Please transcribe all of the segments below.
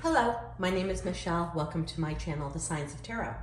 Hello, my name is Michelle. Welcome to my channel, The Signs of Tarot.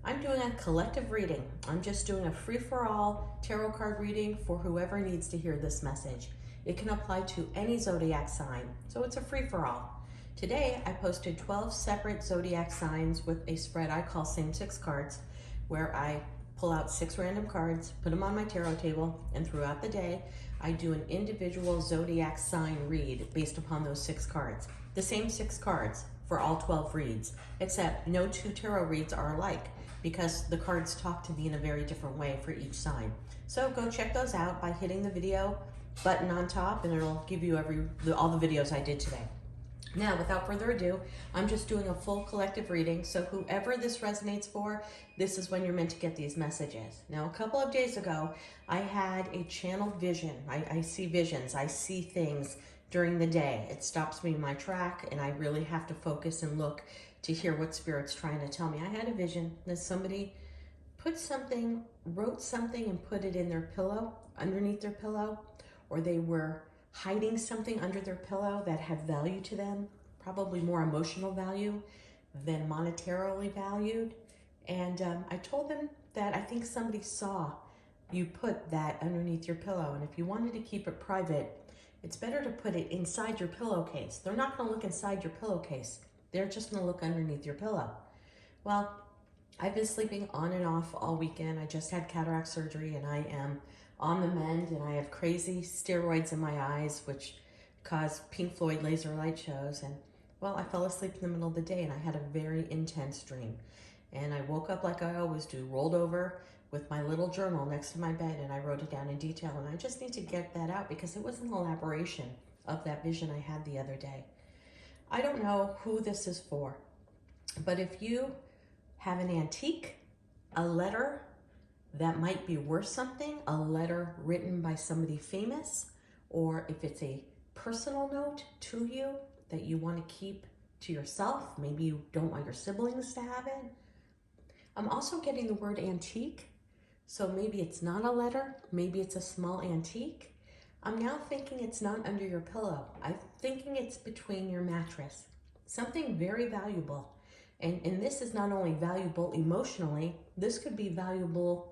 I'm doing a collective reading. I'm just doing a free-for-all tarot card reading for whoever needs to hear this message. It can apply to any zodiac sign, so it's a free-for-all. Today, I posted 12 separate zodiac signs with a spread I call Same Six Cards, where I pull out 6 random cards, put them on my tarot table, and throughout the day, I do an individual zodiac sign read based upon those 6 cards. The same 6 cards for all 12 reads, except no 2 tarot reads are alike because the cards talk to me in a very different way for each sign. So go check those out by hitting the video button on top and it'll give you all the videos I did today. Now, without further ado, I'm just doing a full collective reading, so whoever this resonates for, this is when you're meant to get these messages. Now, a couple of days ago, I had a channeled vision. I see visions, I see things during the day. It stops me in my track, and I really have to focus and look to hear what Spirit's trying to tell me. I had a vision that somebody wrote something and put it in their pillow, underneath their pillow, or they were hiding something under their pillow that had value to them, probably more emotional value than monetarily valued. And I told them that I think somebody saw you put that underneath your pillow. And if you wanted to keep it private, it's better to put it inside your pillowcase. They're not gonna look inside your pillowcase. They're just gonna look underneath your pillow. Well, I've been sleeping on and off all weekend. I just had cataract surgery and I am on the mend, and I have crazy steroids in my eyes, which cause Pink Floyd laser light shows. And well, I fell asleep in the middle of the day and I had a very intense dream. And I woke up like I always do, rolled over with my little journal next to my bed, and I wrote it down in detail. And I just need to get that out because it was an elaboration of that vision I had the other day. I don't know who this is for, but if you have an antique, a letter that might be worth something, a letter written by somebody famous, or if it's a personal note to you that you want to keep to yourself, maybe you don't want your siblings to have it. I'm also getting the word antique, so maybe it's not a letter, maybe it's a small antique. I'm now thinking it's not under your pillow. I'm thinking it's between your mattress, something very valuable. And this is not only valuable emotionally, this could be valuable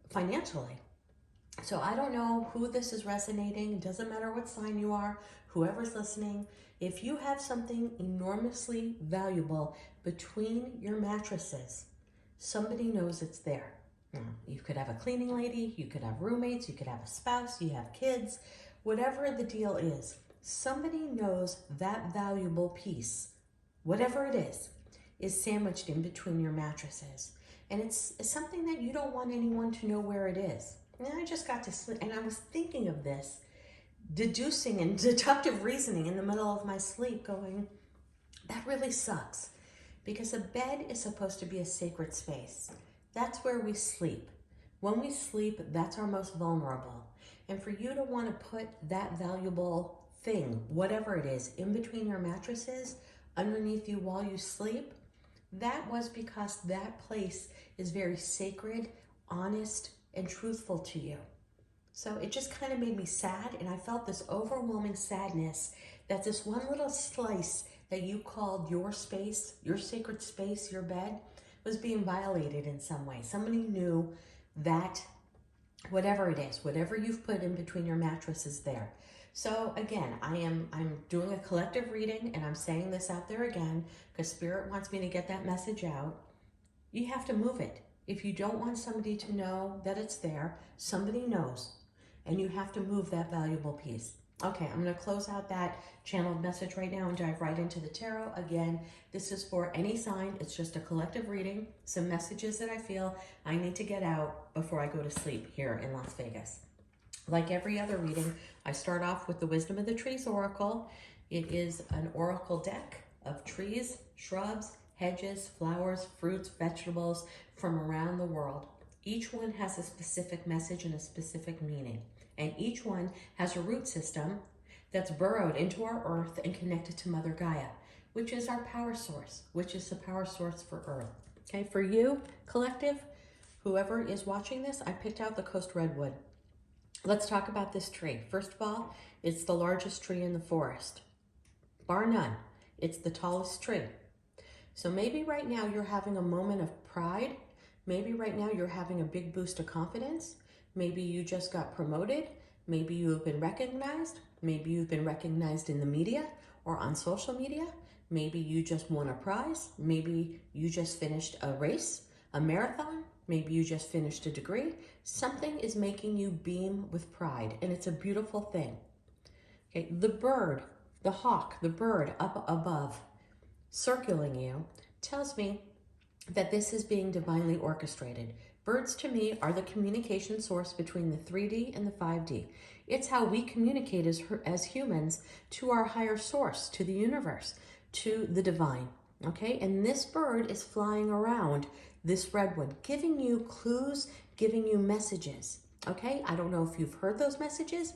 financially. So I don't know who this is resonating. It doesn't matter what sign you are, whoever's listening. If you have something enormously valuable between your mattresses, somebody knows it's there. You could have a cleaning lady, you could have roommates, you could have a spouse, you have kids, whatever the deal is, somebody knows that valuable piece, whatever it is sandwiched in between your mattresses. And it's something that you don't want anyone to know where it is. And I just got to sleep, and I was thinking of this, deducing and deductive reasoning in the middle of my sleep, going, that really sucks. Because a bed is supposed to be a sacred space. That's where we sleep. When we sleep, that's our most vulnerable. And for you to want to put that valuable thing, whatever it is, in between your mattresses, underneath you while you sleep, that was because that place is very sacred, honest, and truthful to you. So it just kind of made me sad, and I felt this overwhelming sadness that this one little slice that you called your space, your sacred space, your bed, was being violated in some way. Somebody knew that whatever it is, whatever you've put in between your mattress is there. So again, I'm doing a collective reading, and I'm saying this out there again because Spirit wants me to get that message out. You have to move it. If you don't want somebody to know that it's there, somebody knows, and you have to move that valuable piece. Okay, I'm going to close out that channeled message right now and dive right into the tarot. Again, this is for any sign. It's just a collective reading, some messages that I feel I need to get out before I go to sleep here in Las Vegas. Like every other reading, I start off with the Wisdom of the Trees Oracle. It is an oracle deck of trees, shrubs, hedges, flowers, fruits, vegetables from around the world. Each one has a specific message and a specific meaning. And each one has a root system that's burrowed into our earth and connected to Mother Gaia, which is our power source, which is the power source for Earth. Okay, for you, collective, whoever is watching this, I picked out the Coast Redwood. Let's talk about this tree. First of all, it's the largest tree in the forest, bar none. It's the tallest tree. So maybe right now you're having a moment of pride. Maybe right now you're having a big boost of confidence. Maybe you just got promoted. Maybe you have been recognized. Maybe you've been recognized in the media or on social media. Maybe you just won a prize. Maybe you just finished a race, a marathon. Maybe you just finished a degree. Something is making you beam with pride, and it's a beautiful thing. Okay, the bird, the hawk, the bird up above, circling you, tells me that this is being divinely orchestrated. Birds to me are the communication source between the 3D and the 5D. It's how we communicate as humans to our higher source, to the universe, to the divine, okay? And this bird is flying around this redwood, giving you clues, giving you messages, okay? I don't know if you've heard those messages.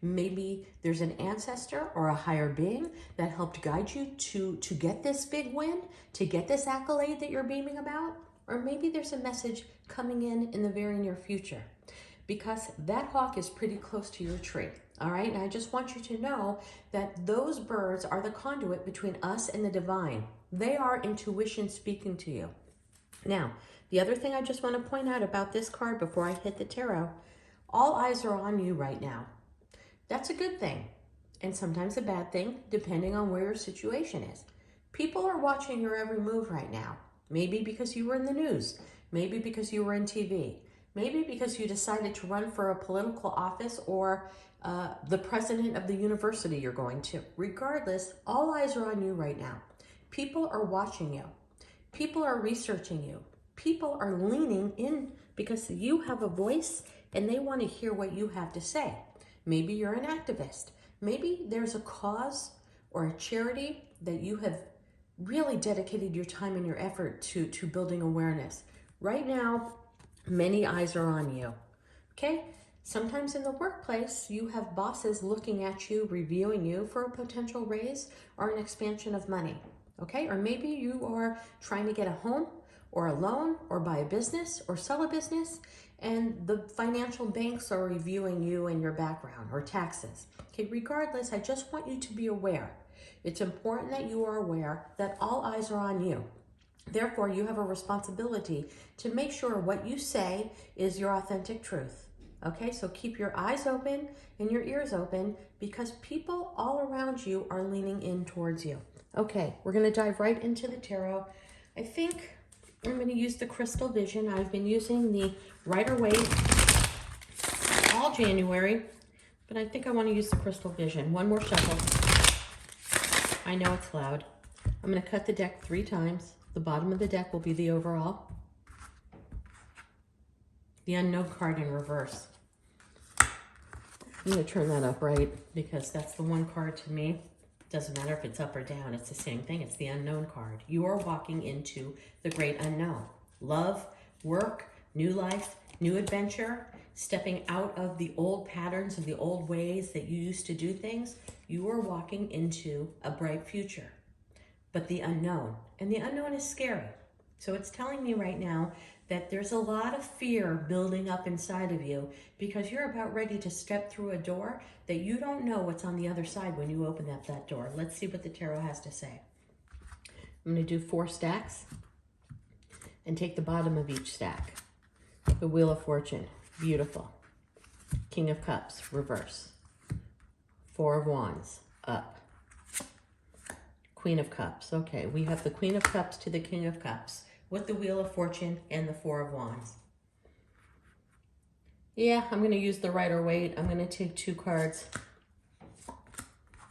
Maybe there's an ancestor or a higher being that helped guide you to get this big win, to get this accolade that you're beaming about. Or maybe there's a message coming in the very near future, because that hawk is pretty close to your tree, all right? And I just want you to know that those birds are the conduit between us and the divine. They are intuition speaking to you. Now, the other thing I just want to point out about this card before I hit the tarot, all eyes are on you right now. That's a good thing, and sometimes a bad thing, depending on where your situation is. People are watching your every move right now. Maybe because you were in the news. Maybe because you were in TV. Maybe because you decided to run for a political office or the president of the university you're going to. Regardless, all eyes are on you right now. People are watching you. People are researching you. People are leaning in because you have a voice and they want to hear what you have to say. Maybe you're an activist. Maybe there's a cause or a charity that you have really dedicated your time and your effort to building awareness. Right now, many eyes are on you, okay? Sometimes in the workplace, you have bosses looking at you, reviewing you for a potential raise or an expansion of money, okay? Or maybe you are trying to get a home or a loan or buy a business or sell a business, and the financial banks are reviewing you and your background or taxes. Okay, regardless, I just want you to be aware. It's important that you are aware that all eyes are on you. Therefore, you have a responsibility to make sure what you say is your authentic truth. Okay, so keep your eyes open and your ears open because people all around you are leaning in towards you. Okay, we're going to dive right into the tarot. I think I'm going to use the Crystal Vision. I've been using the Rider-Waite all January, but I think I want to use the Crystal Vision. One more shuffle. I know it's loud. I'm going to cut the deck 3 times. The bottom of the deck will be the overall. The Unknown card in reverse. I'm going to turn that up right because that's the one card to me. Doesn't matter if it's up or down. It's the same thing. It's the Unknown card. You are walking into the great unknown. Love, work, new life, new adventure, stepping out of the old patterns of the old ways that you used to do things. You are walking into a bright future. But the unknown, and the unknown is scary. So it's telling me right now that there's a lot of fear building up inside of you because you're about ready to step through a door that you don't know what's on the other side when you open up that door. Let's see what the tarot has to say. I'm going to do 4 stacks and take the bottom of each stack. The Wheel of Fortune, beautiful. King of Cups, reverse. 4 of Wands, up. Queen of Cups, okay. We have the Queen of Cups to the King of Cups with the Wheel of Fortune and the 4 of Wands. Yeah, I'm going to use the Rider-Waite. I'm going to take 2 cards.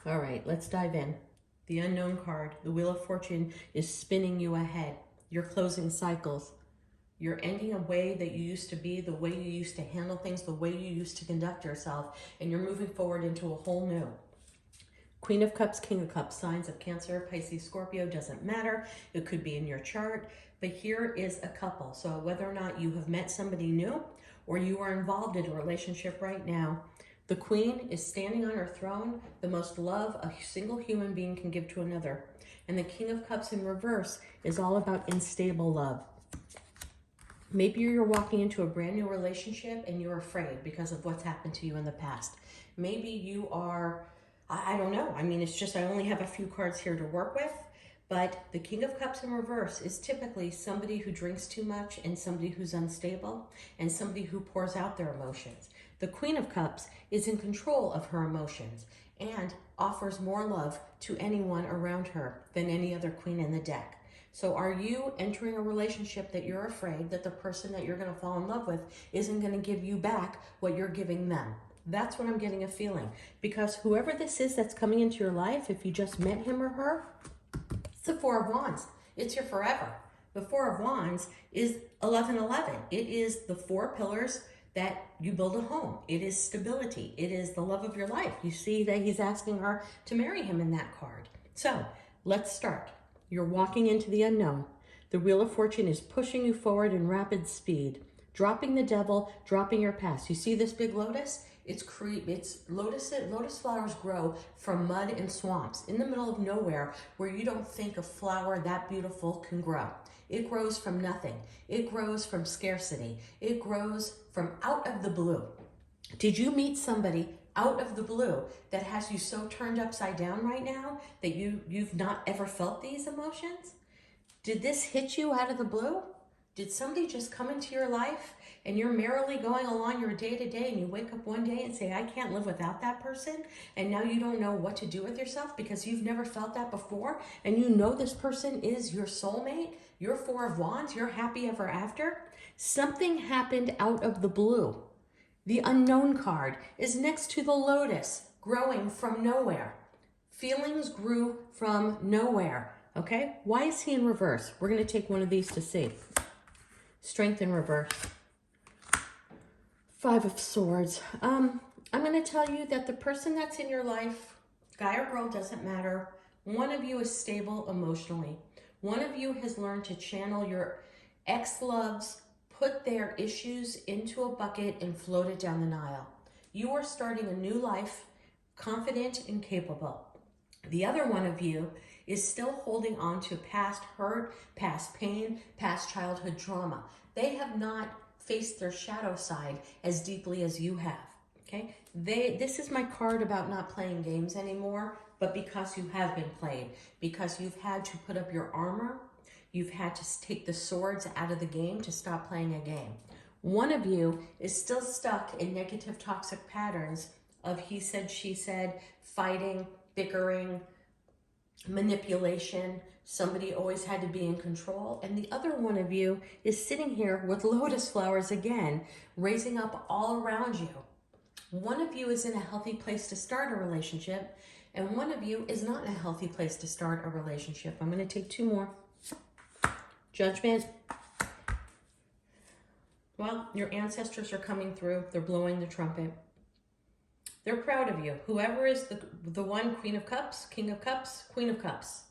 All right, let's dive in. The Unknown card, the Wheel of Fortune, is spinning you ahead. You're closing cycles. You're ending a way that you used to be, the way you used to handle things, the way you used to conduct yourself, and you're moving forward into a whole new. Queen of Cups, King of Cups, signs of Cancer, Pisces, Scorpio, doesn't matter. It could be in your chart, but here is a couple. So whether or not you have met somebody new or you are involved in a relationship right now, the Queen is standing on her throne, the most love a single human being can give to another. And the King of Cups in reverse is all about unstable love. Maybe you're walking into a brand new relationship and you're afraid because of what's happened to you in the past. Maybe you are I don't know. I mean, it's just I only have a few cards here to work with. But the King of Cups in reverse is typically somebody who drinks too much and somebody who's unstable and somebody who pours out their emotions. The Queen of Cups is in control of her emotions and offers more love to anyone around her than any other queen in the deck. So are you entering a relationship that you're afraid that the person that you're going to fall in love with isn't going to give you back what you're giving them? That's what I'm getting a feeling. Because whoever this is that's coming into your life, if you just met him or her, it's the Four of Wands. It's your forever. The Four of Wands is 1111. It is the four pillars that you build a home. It is stability. It is the love of your life. You see that he's asking her to marry him in that card. So let's start. You're walking into the unknown. The Wheel of Fortune is pushing you forward in rapid speed. Dropping the devil, dropping your past. You see this big lotus? Lotus flowers grow from mud and swamps in the middle of nowhere where you don't think a flower that beautiful can grow. It grows from nothing. It grows from scarcity. It grows from out of the blue. Did you meet somebody out of the blue that has you so turned upside down right now that you've not ever felt these emotions? Did this hit you out of the blue? Did somebody just come into your life and you're merrily going along your day-to-day and you wake up one day and say, I can't live without that person, and now you don't know what to do with yourself because you've never felt that before, and you know this person is your soulmate, your Four of Wands, your happy ever after? Something happened out of the blue. The unknown card is next to the lotus, growing from nowhere. Feelings grew from nowhere, okay? Why is he in reverse? We're going to take one of these to see. Strength in reverse. Five of Swords. I'm going to tell you that the person that's in your life, guy or girl, doesn't matter. One of you is stable emotionally. One of you has learned to channel your ex-loves, put their issues into a bucket and float it down the Nile. You are starting a new life, confident and capable. The other one of you is still holding on to past hurt, past pain, past childhood trauma. They have not faced their shadow side as deeply as you have, okay? This is my card about not playing games anymore, but because you have been played, because you've had to put up your armor, you've had to take the swords out of the game to stop playing a game. One of you is still stuck in negative toxic patterns of he said, she said, fighting, bickering, manipulation. Somebody always had to be in control. And the other one of you is sitting here with lotus flowers again, raising up all around you. One of you is in a healthy place to start a relationship, and one of you is not in a healthy place to start a relationship. I'm going to take two more. Judgment. Well, your ancestors are coming through. They're blowing the trumpet. They're proud of you. Whoever is the one, Queen of Cups, King of Cups, Queen of Cups.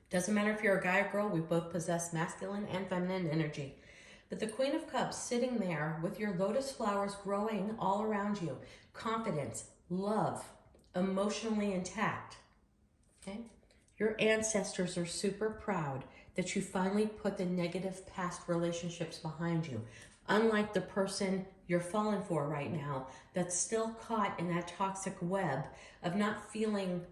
Doesn't matter if you're a guy or girl, we both possess masculine and feminine energy. But the Queen of Cups sitting there with your lotus flowers growing all around you, confidence, love, emotionally intact, okay? Your ancestors are super proud that you finally put the negative past relationships behind you. Unlike the person you're falling for right now that's still caught in that toxic web of not feeling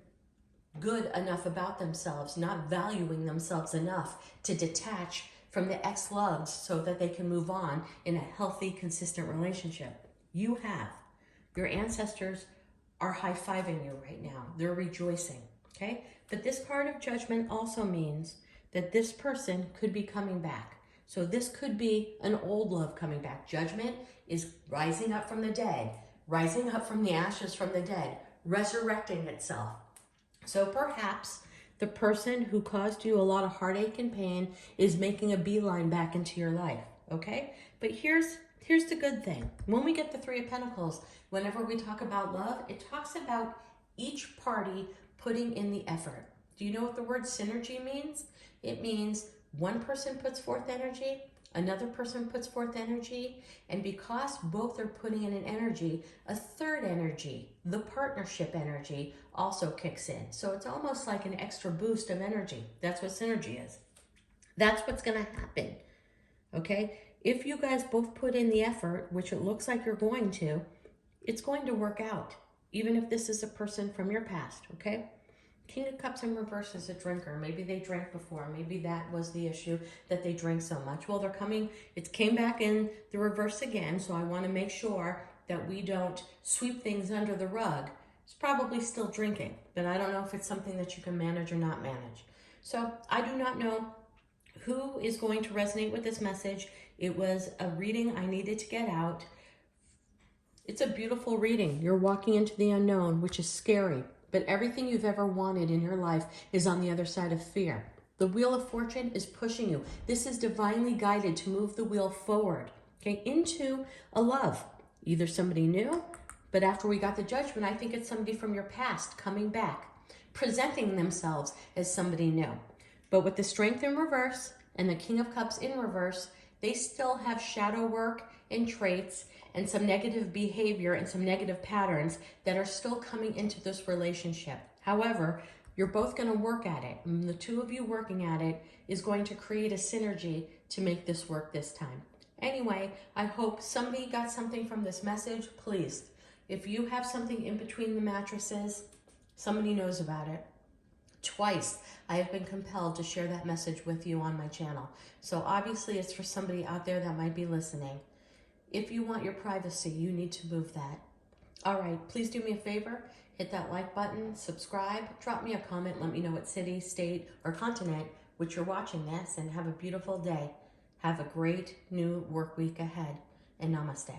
good enough about themselves, not valuing themselves enough to detach from the ex-loves so that they can move on in a healthy, consistent relationship. You have. Your ancestors are high-fiving you right now. They're rejoicing, okay? But this card of Judgment also means that this person could be coming back. So this could be an old love coming back. Judgment is rising up from the dead, rising up from the ashes from the dead, resurrecting itself. So perhaps the person who caused you a lot of heartache and pain is making a beeline back into your life, okay? But here's the good thing. When we get the Three of Pentacles, whenever we talk about love, it talks about each party putting in the effort. Do you know what the word synergy means? It means one person puts forth energy, another person puts forth energy, and because both are putting in an energy, a third energy, the partnership energy, also kicks in. So it's almost like an extra boost of energy. That's what synergy is. That's what's going to happen, okay? If you guys both put in the effort, which it looks like you're going to, it's going to work out. even if this is a person from your past, okay? King of Cups in reverse is a drinker. Maybe they drank before. Maybe that was the issue, that they drink so much. Well, it came back in the reverse again, so I want to make sure that we don't sweep things under the rug. It's probably still drinking, but I don't know if it's something that you can manage or not manage. So I do not know who is going to resonate with this message. It was a reading I needed to get out. It's a beautiful reading. You're walking into the unknown, which is scary. But everything you've ever wanted in your life is on the other side of fear. The Wheel of Fortune is pushing you. This is divinely guided to move the wheel forward, okay, into a love. Either somebody new, but after we got the Judgment, I think it's somebody from your past coming back, presenting themselves as somebody new. But with the Strength in reverse and the King of Cups in reverse, they still have shadow work and traits and some negative behavior and some negative patterns that are still coming into this relationship. However, you're both going to work at it. And the two of you working at it is going to create a synergy to make this work this time. Anyway, I hope somebody got something from this message. Please, if you have something in between the mattresses, somebody knows about it. Twice, I have been compelled to share that message with you on my channel. So obviously it's for somebody out there that might be listening. If you want your privacy, you need to move that. All right, please do me a favor. Hit that like button, subscribe, drop me a comment, let me know what city, state, or continent which you're watching this, and have a beautiful day. Have a great new work week ahead, and namaste.